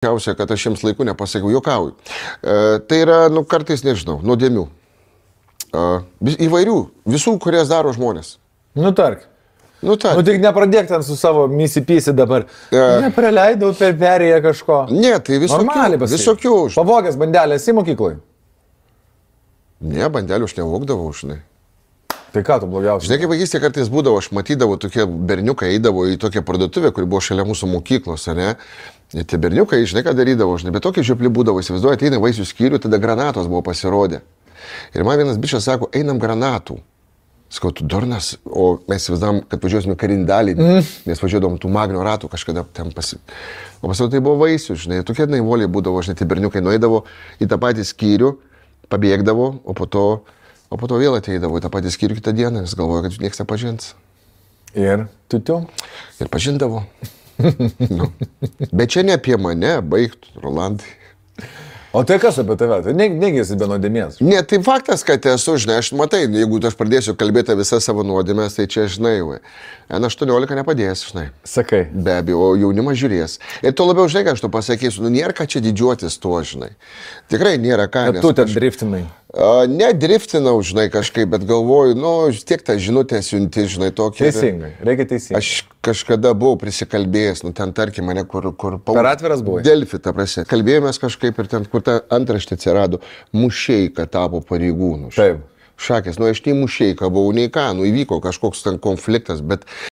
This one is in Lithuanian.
Tikriausiai, kad aš jiems laiku nepasakiau, juokauju. Tai yra, kartais, nežinau, nuodėmių. Įvairių, visų, kurias daro žmonės. Nutark. Nu tik nepradėk ten su savo misipysi dabar. Nepraleidau per perėję kažko. Ne, tai visokių. Pavogęs bandelės į mokyklai? Ne, bandelių aš nevogdavau, žinai. Tai ką tu blogiausia? Žinai, kaip vaikystė kartais būdavo, aš matydavau, tokie berniukai eidavo į tokią parduotuvę, kuri buvo šalia mūsų mokyklos, ne? Ir tie berniukai, žinai, ką darydavo, žinai, bet tokie žiopli būdavo, įsivaizduoja, ateina vaisių skyrių, tada granatos buvo pasirodę. Ir man vienas bičias sako, einam granatų. Sakau, tu durnas, o mes įsivaizdavom, kad važiuosime karindalį, nes važiuodavom tų magnio ratų kažkada ten O pasirodo, tai buvo vaisių, žinai, tokie naivoliai būdavo, žinai, tie berniukai nueidavo į tą patį skyrių, pabėgdavo, o po to vėl ateidavo į tą patį skyrių kitą dieną, nes galvoja, kad niekas nepažins. Ir tu? Ir pažindavo. Bet čia ne apie mane, baigtų, Rolandai. O tai kas apie tave? Tai negi esi be nuodėmės? Ne, tai faktas, kad esu, žinai, aš matai, jeigu aš pradėsiu kalbėti visą savo nuodėmės, tai čia, žinai, N18 nepadės, žinai. Sakai. Be abejo, o jaunimas žiūrės. Ir to labiau, žinai, ką aš to pasakysiu, nėra ką čia didžiuotis tuo, žinai. Tikrai nėra ką. Bet tu ten driftinai. Ne driftinau, žinai, kažkaip, bet galvoju, tiek tą žinutę siunti, žinai, tokį. Teisingai, reikia teisingai. Aš kažkada buvau prisikalbėjęs, ten tarkim mane, kur per atviras buvai? Delfi, ta prasme. Kalbėjomės kažkaip ir ten, kur ta antraštė atsirado, Mušeika tapo pareigūnu. Taip. Šakės, aš nei Mušeika buvau, nei ką, įvyko kažkoks ten konfliktas, bet